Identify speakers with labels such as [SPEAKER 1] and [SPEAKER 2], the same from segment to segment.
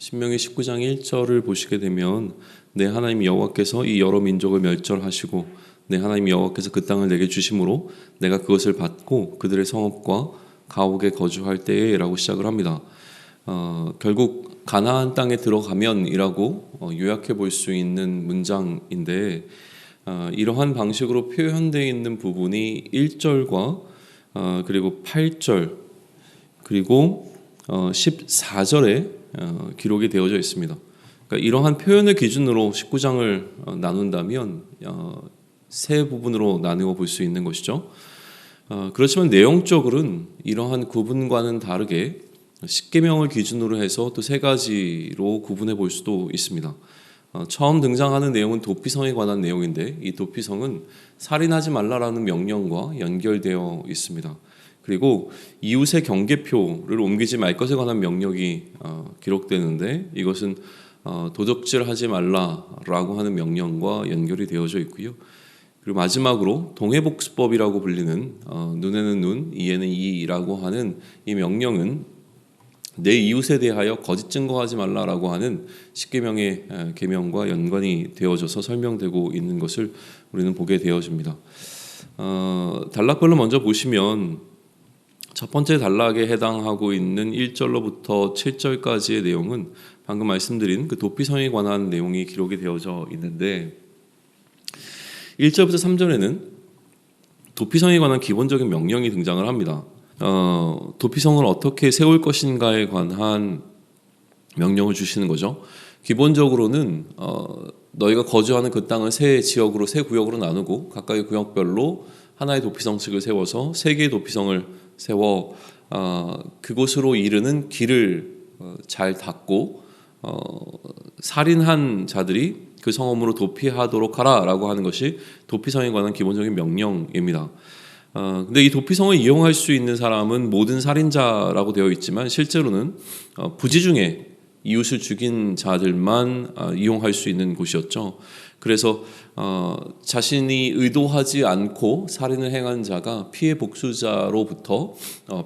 [SPEAKER 1] 신명기 19장 1절을 보시게 되면 내 하나님 여호와께서 이 여러 민족을 멸절하시고 내 하나님 여호와께서 그 땅을 내게 주심으로 내가 그것을 받고 그들의 성읍과 가옥에 거주할 때에 라고 시작을 합니다. 결국 가나안 땅에 들어가면이라고 요약해 볼 수 있는 문장인데 이러한 방식으로 표현되어 있는 부분이 1절과 그리고 8절 그리고 14절에 기록이 되어져 있습니다. 그러니까 이러한 표현을 기준으로 19장을 나눈다면 세 부분으로 나누어 볼 수 있는 것이죠. 그렇지만 내용적으로는 이러한 구분과는 다르게 십계명을 기준으로 해서 또 세 가지로 구분해 볼 수도 있습니다. 처음 등장하는 내용은 도피성에 관한 내용인데 이 도피성은 살인하지 말라라는 명령과 연결되어 있습니다. 그리고 이웃의 경계표를 옮기지 말 것에 관한 명령이 기록되는데 이것은 도적질하지 말라라고 하는 명령과 연결이 되어져 있고요. 그리고 마지막으로 동해복수법이라고 불리는 눈에는 눈, 이에는 이라고 하는 이 명령은 내 이웃에 대하여 거짓 증거하지 말라라고 하는 십계명의 계명과 연관이 되어져서 설명되고 있는 것을 우리는 보게 되어집니다. 단락별로 먼저 보시면 첫 번째 단락에 해당하고 있는 1절로부터 7절까지의 내용은 방금 말씀드린 그 도피성에 관한 내용이 기록이 되어져 있는데 1절부터 3절에는 도피성에 관한 기본적인 명령이 등장을 합니다. 도피성을 어떻게 세울 것인가에 관한 명령을 주시는 거죠. 기본적으로는 너희가 거주하는 그 땅을 세 지역으로 세 구역으로 나누고 각각의 구역별로 하나의 도피성씩을 세워서 세 개의 도피성을 세워 그곳으로 이르는 길을 잘 닫고 살인한 자들이 그 성읍으로 도피하도록 하라라고 하는 것이 도피성에 관한 기본적인 명령입니다. 근데 이 도피성을 이용할 수 있는 사람은 모든 살인자라고 되어 있지만 실제로는 부지 중에 이웃을 죽인 자들만 이용할 수 있는 곳이었죠. 그래서 자신이 의도하지 않고 살인을 행한 자가 피해 복수자로부터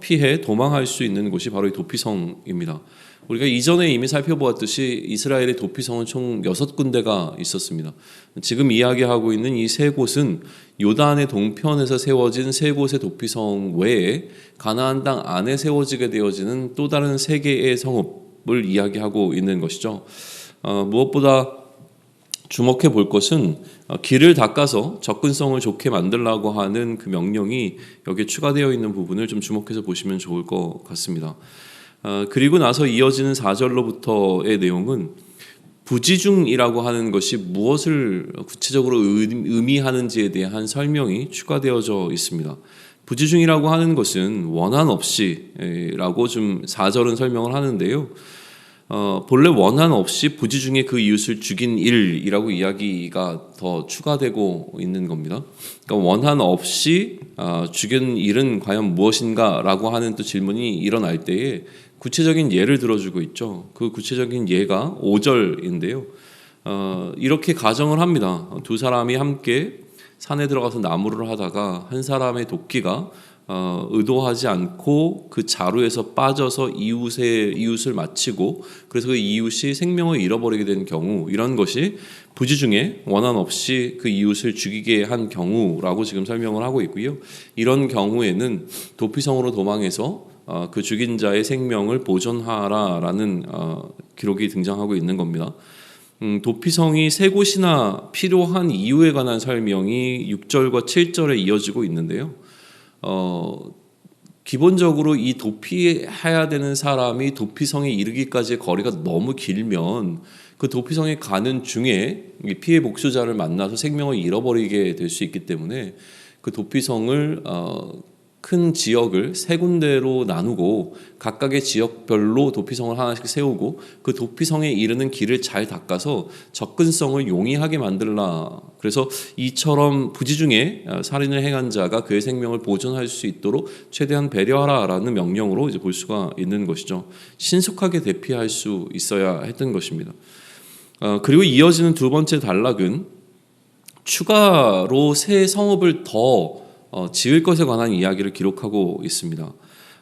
[SPEAKER 1] 피해 도망할 수 있는 곳이 바로 이 도피성입니다. 우리가 이전에 이미 살펴보았듯이 이스라엘의 도피성은 총 6군데가 있었습니다. 지금 이야기하고 있는 이 세 곳은 요단의 동편에서 세워진 세 곳의 도피성 외에 가나안 땅 안에 세워지게 되어지는 또 다른 세 개의 성읍을 이야기하고 있는 것이죠. 무엇보다 주목해 볼 것은 길을 닦아서 접근성을 좋게 만들라고 하는 그 명령이 여기에 추가되어 있는 부분을 좀 주목해서 보시면 좋을 것 같습니다. 그리고 나서 이어지는 4절로부터의 내용은 부지중이라고 하는 것이 무엇을 구체적으로 의미하는지에 대한 설명이 추가되어져 있습니다. 부지중이라고 하는 것은 원한 없이라고 좀 4절은 설명을 하는데요. 본래 원한 없이 부지중에 그 이웃을 죽인 일이라고 이야기가 더 추가되고 있는 겁니다. 그러니까 원한 없이 죽인 일은 과연 무엇인가라고 하는 또 질문이 일어날 때에 구체적인 예를 들어주고 있죠. 그 구체적인 예가 5절인데요. 이렇게 가정을 합니다. 두 사람이 함께 산에 들어가서 나무를 하다가 한 사람의 도끼가 의도하지 않고 그 자루에서 빠져서 이웃을 마치고 그래서 그 이웃이 생명을 잃어버리게 된 경우, 이런 것이 부지 중에 원한 없이 그 이웃을 죽이게 한 경우라고 지금 설명을 하고 있고요. 이런 경우에는 도피성으로 도망해서 그 죽인 자의 생명을 보존하라라는 기록이 등장하고 있는 겁니다. 도피성이 세 곳이나 필요한 이유에 관한 설명이 6절과 7절에 이어지고 있는데요. 기본적으로 이 도피해야 되는 사람이 도피성에 이르기까지의 거리가 너무 길면 그 도피성에 가는 중에 피해 복수자를 만나서 생명을 잃어버리게 될 수 있기 때문에 그 도피성을 큰 지역을 세 군데로 나누고 각각의 지역별로 도피성을 하나씩 세우고 그 도피성에 이르는 길을 잘 닦아서 접근성을 용이하게 만들라. 그래서 이처럼 부지 중에 살인을 행한 자가 그의 생명을 보존할 수 있도록 최대한 배려하라라는 명령으로 이제 볼 수가 있는 것이죠. 신속하게 대피할 수 있어야 했던 것입니다. 그리고 이어지는 두 번째 단락은 추가로 새 성읍을 더 지을 것에 관한 이야기를 기록하고 있습니다.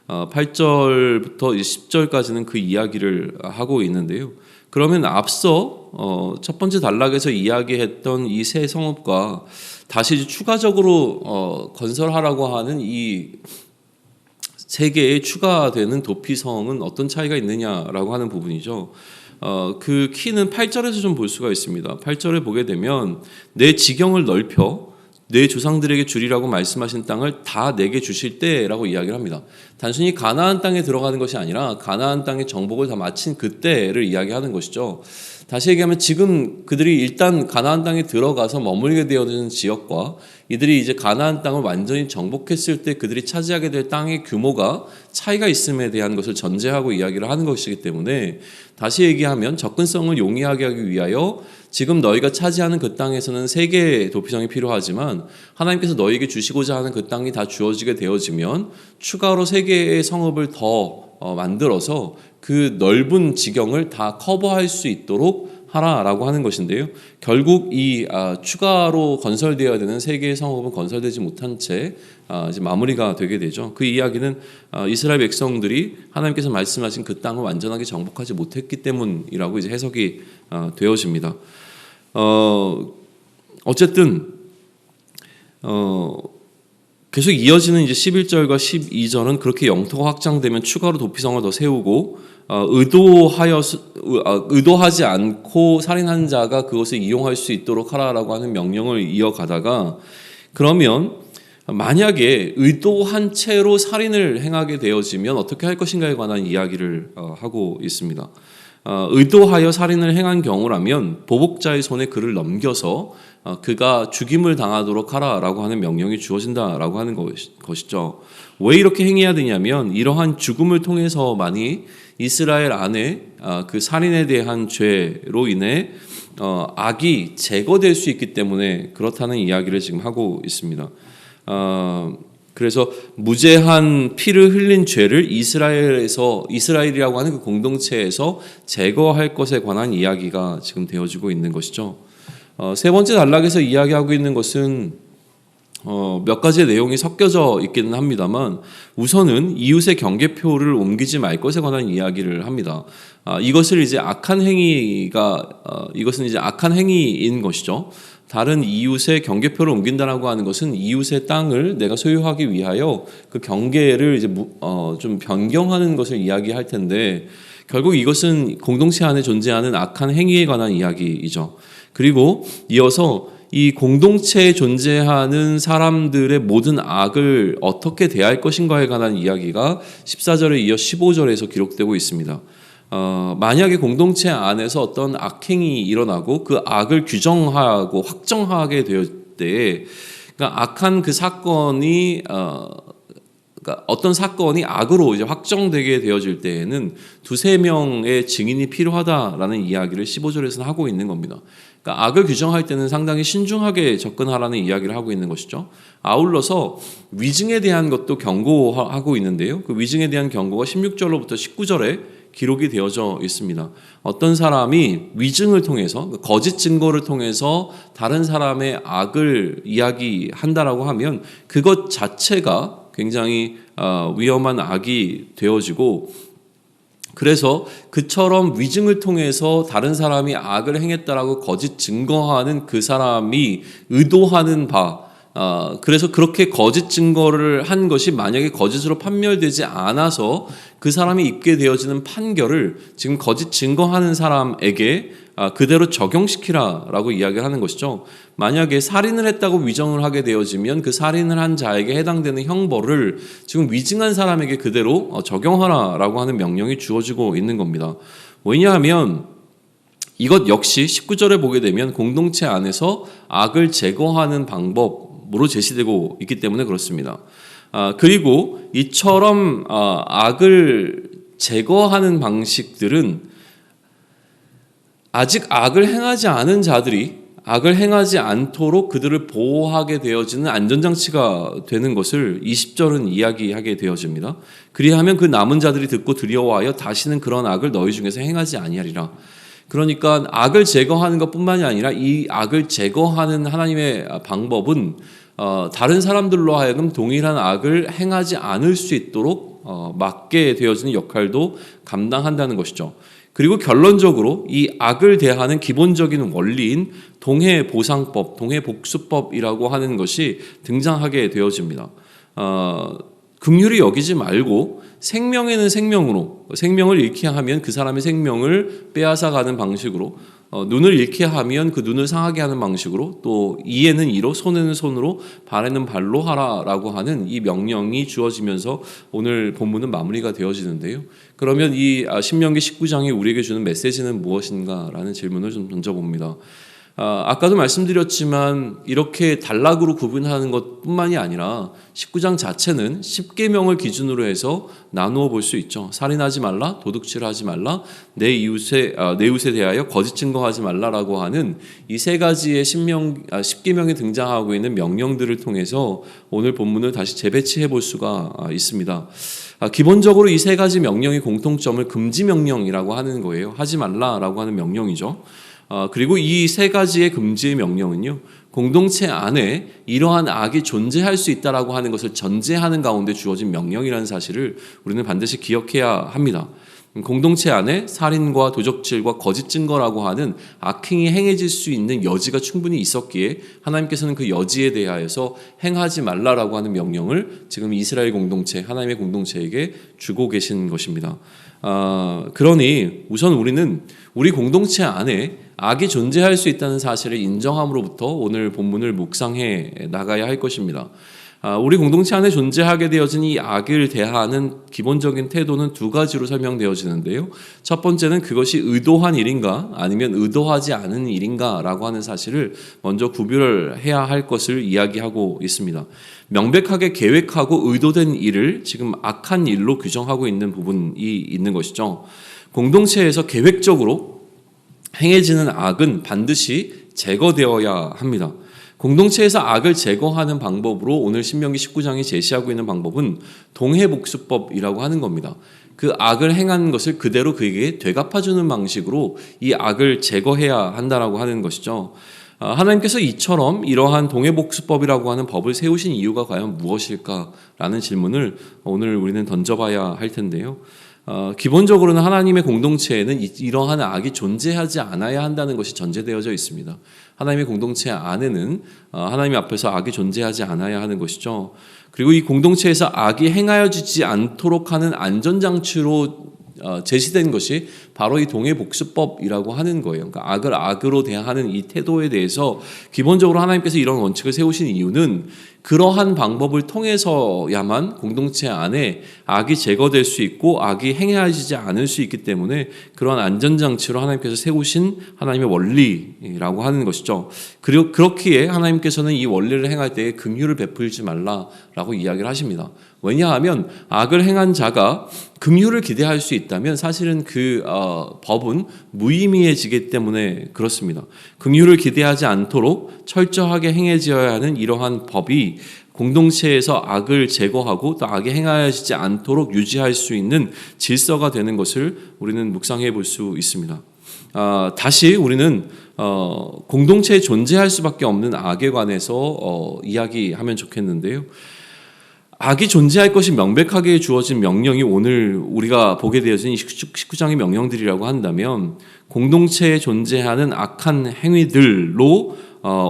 [SPEAKER 1] 8절부터 10절까지는 그 이야기를 하고 있는데요. 그러면 앞서 첫 번째 단락에서 이야기했던 이 새 성읍과 다시 추가적으로 건설하라고 하는 이 세 개의 추가되는 도피성은 어떤 차이가 있느냐라고 하는 부분이죠. 그 키는 8절에서 좀 볼 수가 있습니다. 8절에 보게 되면 내 지경을 넓혀 내 조상들에게 주리라고 말씀하신 땅을 다 내게 주실 때라고 이야기를 합니다. 단순히 가나안 땅에 들어가는 것이 아니라 가나안 땅의 정복을 다 마친 그때를 이야기하는 것이죠. 다시 얘기하면 지금 그들이 일단 가나안 땅에 들어가서 머물게 되어진 지역과 이들이 이제 가나안 땅을 완전히 정복했을 때 그들이 차지하게 될 땅의 규모가 차이가 있음에 대한 것을 전제하고 이야기를 하는 것이기 때문에 다시 얘기하면 접근성을 용이하게 하기 위하여 지금 너희가 차지하는 그 땅에서는 3개의 도피성이 필요하지만 하나님께서 너희에게 주시고자 하는 그 땅이 다 주어지게 되어지면 추가로 3개의 성읍을 더 만들어서 그 넓은 지경을 다 커버할 수 있도록 하라라고 하는 것인데요. 결국 이 추가로 건설되어야 되는 3개의 성읍은 건설되지 못한 채 이제 마무리가 되게 되죠. 그 이야기는 이스라엘 백성들이 하나님께서 말씀하신 그 땅을 완전하게 정복하지 못했기 때문이라고 이제 해석이 되어집니다. 어쨌든 계속 이어지는 이제 11절과 12절은 그렇게 영토가 확장되면 추가로 도피성을 더 세우고 의도하지 않고 살인한 자가 그것을 이용할 수 있도록 하라라고 하는 명령을 이어가다가 그러면 만약에 의도한 채로 살인을 행하게 되어지면 어떻게 할 것인가에 관한 이야기를 하고 있습니다. 의도하여 살인을 행한 경우라면 보복자의 손에 그를 넘겨서 그가 죽임을 당하도록 하라라고 하는 명령이 주어진다라고 하는 것이죠. 왜 이렇게 행해야 되냐면 이러한 죽음을 통해서만이 이스라엘 안에 그 살인에 대한 죄로 인해 악이 제거될 수 있기 때문에 그렇다는 이야기를 지금 하고 있습니다. 그래서 무죄한 피를 흘린 죄를 이스라엘이라고 하는 그 공동체에서 제거할 것에 관한 이야기가 지금 되어지고 있는 것이죠. 세 번째 단락에서 이야기하고 있는 것은 몇 가지의 내용이 섞여져 있기는 합니다만 우선은 이웃의 경계표를 옮기지 말 것에 관한 이야기를 합니다. 이것은 이제 악한 행위인 것이죠. 다른 이웃의 경계표를 옮긴다라고 하는 것은 이웃의 땅을 내가 소유하기 위하여 그 경계를 이제 좀 변경하는 것을 이야기할 텐데 결국 이것은 공동체 안에 존재하는 악한 행위에 관한 이야기이죠. 그리고 이어서 이 공동체에 존재하는 사람들의 모든 악을 어떻게 대할 것인가에 관한 이야기가 14절에 이어 15절에서 기록되고 있습니다. 만약에 공동체 안에서 어떤 악행이 일어나고 그 악을 규정하고 확정하게 될 때, 그러니까 악한 그 사건이 그러니까 어떤 사건이 악으로 이제 확정되게 되어질 때에는 2-3명의 증인이 필요하다라는 이야기를 15절에서는 하고 있는 겁니다. 그러니까 악을 규정할 때는 상당히 신중하게 접근하라는 이야기를 하고 있는 것이죠. 아울러서 위증에 대한 것도 경고하고 있는데요. 그 위증에 대한 경고가 16절로부터 19절에 기록이 되어져 있습니다. 어떤 사람이 위증을 통해서 거짓 증거를 통해서 다른 사람의 악을 이야기한다라고 하면 그것 자체가 굉장히 위험한 악이 되어지고 그래서 그처럼 위증을 통해서 다른 사람이 악을 행했다라고 거짓 증거하는 그 사람이 의도하는 바 그래서 그렇게 거짓 증거를 한 것이 만약에 거짓으로 판멸되지 않아서 그 사람이 입게 되어지는 판결을 지금 거짓 증거하는 사람에게 그대로 적용시키라라고 이야기를 하는 것이죠. 만약에 살인을 했다고 위정을 하게 되어지면 그 살인을 한 자에게 해당되는 형벌을 지금 위증한 사람에게 그대로 적용하라라고 하는 명령이 주어지고 있는 겁니다. 왜냐하면 이것 역시 19절에 보게 되면 공동체 안에서 악을 제거하는 방법으로 제시되고 있기 때문에 그렇습니다. 그리고 이처럼 악을 제거하는 방식들은 아직 악을 행하지 않은 자들이 악을 행하지 않도록 그들을 보호하게 되어지는 안전장치가 되는 것을 20절은 이야기하게 되어집니다. 그리하면 그 남은 자들이 듣고 두려워하여 다시는 그런 악을 너희 중에서 행하지 아니하리라. 그러니까 악을 제거하는 것뿐만이 아니라 이 악을 제거하는 하나님의 방법은 다른 사람들로 하여금 동일한 악을 행하지 않을 수 있도록 맡게 되어지는 역할도 감당한다는 것이죠. 그리고 결론적으로 이 악을 대하는 기본적인 원리인 동해보상법, 동해복수법이라고 하는 것이 등장하게 되어집니다. 긍휼히 여기지 말고 생명에는 생명으로, 생명을 잃게 하면 그 사람의 생명을 빼앗아가는 방식으로, 눈을 잃게 하면 그 눈을 상하게 하는 방식으로, 또 이에는 이로, 손에는 손으로, 발에는 발로 하라라고 하는 이 명령이 주어지면서 오늘 본문은 마무리가 되어지는데요. 그러면 이 신명기 19장이 우리에게 주는 메시지는 무엇인가라는 질문을 좀 던져봅니다. 아까도 말씀드렸지만 이렇게 단락으로 구분하는 것뿐만이 아니라 19장 자체는 10계명을 기준으로 해서 나누어 볼 수 있죠. 살인하지 말라, 도둑질하지 말라, 내 이웃에 대하여 거짓 증거하지 말라라고 하는 이 세 가지의 10계명이 등장하고 있는 명령들을 통해서 오늘 본문을 다시 재배치해 볼 수가 있습니다. 기본적으로 이 세 가지 명령의 공통점을 금지 명령이라고 하는 거예요. 하지 말라라고 하는 명령이죠. 그리고 이 세 가지의 금지의 명령은요, 공동체 안에 이러한 악이 존재할 수 있다라고 하는 것을 전제하는 가운데 주어진 명령이라는 사실을 우리는 반드시 기억해야 합니다. 공동체 안에 살인과 도적질과 거짓 증거라고 하는 악행이 행해질 수 있는 여지가 충분히 있었기에 하나님께서는 그 여지에 대하여서 행하지 말라라고 하는 명령을 지금 이스라엘 공동체, 하나님의 공동체에게 주고 계신 것입니다. 그러니 우선 우리는 우리 공동체 안에 악이 존재할 수 있다는 사실을 인정함으로부터 오늘 본문을 묵상해 나가야 할 것입니다. 우리 공동체 안에 존재하게 되어진 이 악을 대하는 기본적인 태도는 두 가지로 설명되어지는데요. 첫 번째는 그것이 의도한 일인가 아니면 의도하지 않은 일인가 라고 하는 사실을 먼저 구별을 해야 할 것을 이야기하고 있습니다. 명백하게 계획하고 의도된 일을 지금 악한 일로 규정하고 있는 부분이 있는 것이죠. 공동체에서 계획적으로 행해지는 악은 반드시 제거되어야 합니다. 공동체에서 악을 제거하는 방법으로 오늘 신명기 19장이 제시하고 있는 방법은 동해복수법이라고 하는 겁니다. 그 악을 행한 것을 그대로 그에게 되갚아주는 방식으로 이 악을 제거해야 한다라고 하는 것이죠. 하나님께서 이처럼 이러한 동해복수법이라고 하는 법을 세우신 이유가 과연 무엇일까라는 질문을 오늘 우리는 던져봐야 할 텐데요. 기본적으로는 하나님의 공동체에는 이러한 악이 존재하지 않아야 한다는 것이 전제되어져 있습니다. 하나님의 공동체 안에는 하나님 앞에서 악이 존재하지 않아야 하는 것이죠. 그리고 이 공동체에서 악이 행하여지지 않도록 하는 안전장치로 제시된 것이 바로 이 동해복수법이라고 하는 거예요. 그러니까 악을 악으로 대하는 이 태도에 대해서 기본적으로 하나님께서 이런 원칙을 세우신 이유는 그러한 방법을 통해서야만 공동체 안에 악이 제거될 수 있고 악이 행해지지 않을 수 있기 때문에 그러한 안전장치로 하나님께서 세우신 하나님의 원리라고 하는 것이죠. 그리고 그렇기에 하나님께서는 이 원리를 행할 때에 긍휼을 베풀지 말라라고 이야기를 하십니다. 왜냐하면 악을 행한 자가 긍휼을 기대할 수 있다면 사실은 그 법은 무의미해지기 때문에 그렇습니다. 긍휼을 기대하지 않도록 철저하게 행해져야 하는 이러한 법이 공동체에서 악을 제거하고 또 악이 행하여지지 않도록 유지할 수 있는 질서가 되는 것을 우리는 묵상해 볼 수 있습니다. 다시 우리는 공동체에 존재할 수밖에 없는 악에 관해서 이야기하면 좋겠는데요. 악이 존재할 것이 명백하게 주어진 명령이 오늘 우리가 보게 되어진 19장의 명령들이라고 한다면 공동체에 존재하는 악한 행위들로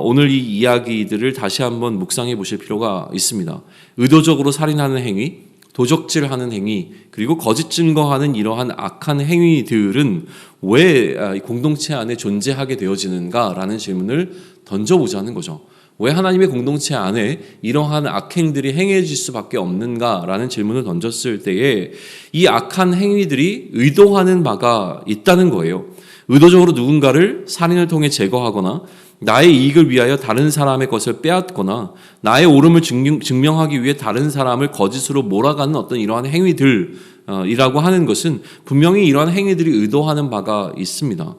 [SPEAKER 1] 오늘 이 이야기들을 다시 한번 묵상해 보실 필요가 있습니다. 의도적으로 살인하는 행위, 도적질하는 행위, 그리고 거짓 증거하는 이러한 악한 행위들은 왜 공동체 안에 존재하게 되어지는가라는 질문을 던져보자는 거죠. 왜 하나님의 공동체 안에 이러한 악행들이 행해질 수밖에 없는가라는 질문을 던졌을 때에 이 악한 행위들이 의도하는 바가 있다는 거예요. 의도적으로 누군가를 살인을 통해 제거하거나 나의 이익을 위하여 다른 사람의 것을 빼앗거나 나의 옳음을 증명하기 위해 다른 사람을 거짓으로 몰아가는 어떤 이러한 행위들이라고 하는 것은 분명히 이러한 행위들이 의도하는 바가 있습니다.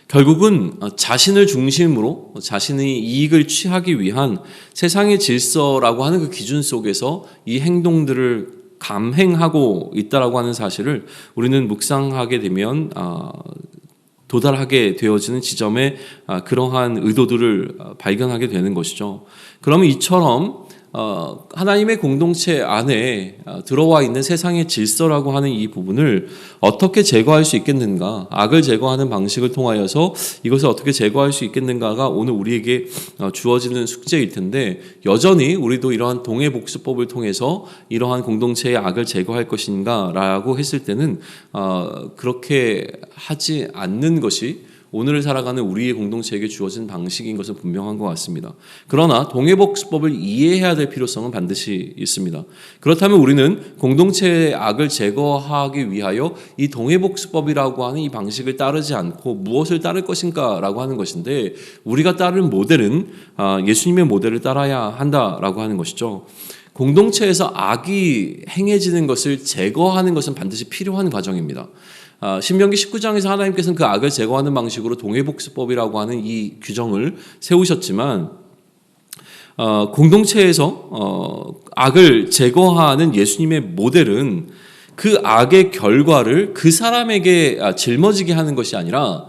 [SPEAKER 1] 결국은 자신을 중심으로 자신의 이익을 취하기 위한 세상의 질서라고 하는 그 기준 속에서 이 행동들을 감행하고 있다라고 하는 사실을 우리는 묵상하게 되면 도달하게 되어지는 지점에 그러한 의도들을 발견하게 되는 것이죠. 그러면 이처럼 하나님의 공동체 안에 들어와 있는 세상의 질서라고 하는 이 부분을 어떻게 제거할 수 있겠는가, 악을 제거하는 방식을 통하여서 이것을 어떻게 제거할 수 있겠는가가 오늘 우리에게 주어지는 숙제일 텐데, 여전히 우리도 이러한 동해복수법을 통해서 이러한 공동체의 악을 제거할 것인가 라고 했을 때는 그렇게 하지 않는 것이 오늘을 살아가는 우리의 공동체에게 주어진 방식인 것은 분명한 것 같습니다. 그러나 동해복수법을 이해해야 될 필요성은 반드시 있습니다. 그렇다면 우리는 공동체의 악을 제거하기 위하여 이 동해복수법이라고 하는 이 방식을 따르지 않고 무엇을 따를 것인가 라고 하는 것인데, 우리가 따를 모델은 예수님의 모델을 따라야 한다라고 하는 것이죠. 공동체에서 악이 행해지는 것을 제거하는 것은 반드시 필요한 과정입니다. 신명기 19장에서 하나님께서는 그 악을 제거하는 방식으로 동해복수법이라고 하는 이 규정을 세우셨지만, 공동체에서 악을 제거하는 예수님의 모델은 그 악의 결과를 그 사람에게 짊어지게 하는 것이 아니라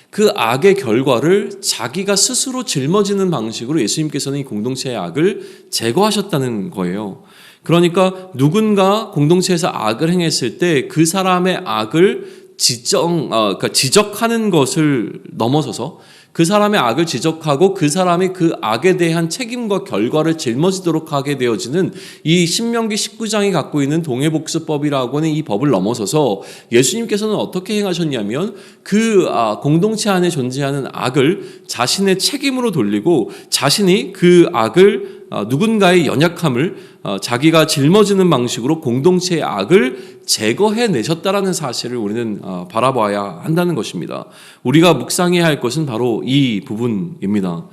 [SPEAKER 1] 그 악의 결과를 자기가 스스로 짊어지는 방식으로 예수님께서는 이 공동체의 악을 제거하셨다는 거예요. 그러니까 누군가 공동체에서 악을 행했을 때 그 사람의 악을 지적하는 것을 넘어서서 그 사람의 악을 지적하고 그 사람이 그 악에 대한 책임과 결과를 짊어지도록 하게 되어지는 이 신명기 19장이 갖고 있는 동해복수법이라고 하는 이 법을 넘어서서 예수님께서는 어떻게 행하셨냐면, 그 공동체 안에 존재하는 악을 자신의 책임으로 돌리고 자신이 그 악을 누군가의 연약함을 자기가 짊어지는 방식으로 공동체의 악을 제거해내셨다라는 사실을 우리는 바라봐야 한다는 것입니다. 우리가 묵상해야 할 것은 바로 이 부분입니다.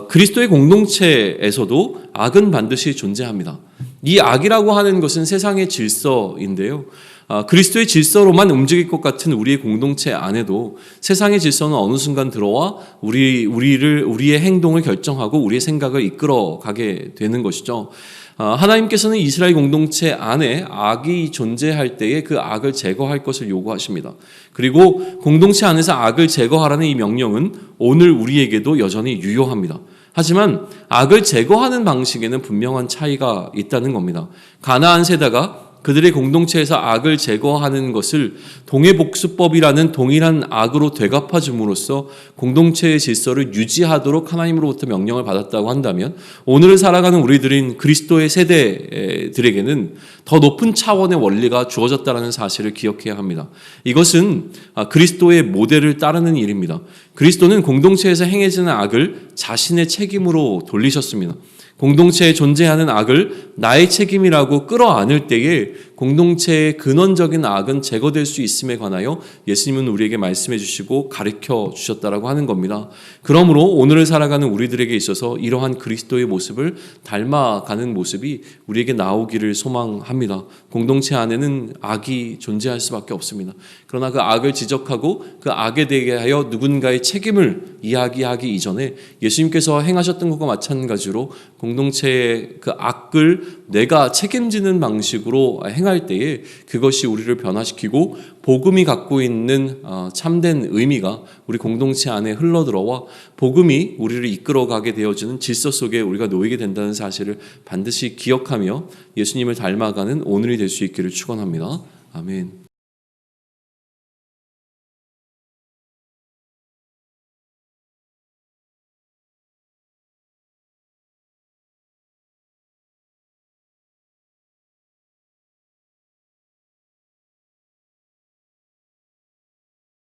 [SPEAKER 1] 그리스도의 공동체에서도 악은 반드시 존재합니다. 이 악이라고 하는 것은 세상의 질서인데요, 그리스도의 질서로만 움직일 것 같은 우리의 공동체 안에도 세상의 질서는 어느 순간 들어와 우리의 행동을 결정하고 우리의 생각을 이끌어가게 되는 것이죠. 하나님께서는 이스라엘 공동체 안에 악이 존재할 때에 그 악을 제거할 것을 요구하십니다. 그리고 공동체 안에서 악을 제거하라는 이 명령은 오늘 우리에게도 여전히 유효합니다. 하지만 악을 제거하는 방식에는 분명한 차이가 있다는 겁니다. 가나안 세대가 그들의 공동체에서 악을 제거하는 것을 동해복수법이라는 동일한 악으로 되갚아 줌으로써 공동체의 질서를 유지하도록 하나님으로부터 명령을 받았다고 한다면, 오늘을 살아가는 우리들인 그리스도의 세대들에게는 더 높은 차원의 원리가 주어졌다는 사실을 기억해야 합니다. 이것은 그리스도의 모델을 따르는 일입니다. 그리스도는 공동체에서 행해지는 악을 자신의 책임으로 돌리셨습니다. 공동체에 존재하는 악을 나의 책임이라고 끌어안을 때에 공동체의 근원적인 악은 제거될 수 있음에 관하여 예수님은 우리에게 말씀해 주시고 가르쳐 주셨다라고 하는 겁니다. 그러므로 오늘을 살아가는 우리들에게 있어서 이러한 그리스도의 모습을 닮아가는 모습이 우리에게 나오기를 소망합니다. 공동체 안에는 악이 존재할 수밖에 없습니다. 그러나 그 악을 지적하고 그 악에 대하여 누군가의 책임을 이야기하기 이전에 예수님께서 행하셨던 것과 마찬가지로 공동체의 그 악을 내가 책임지는 방식으로 행할 때에 그것이 우리를 변화시키고 복음이 갖고 있는 참된 의미가 우리 공동체 안에 흘러들어와 복음이 우리를 이끌어가게 되어지는 질서 속에 우리가 놓이게 된다는 사실을 반드시 기억하며 예수님을 닮아가는 오늘이 될 수 있기를 축원합니다. 아멘.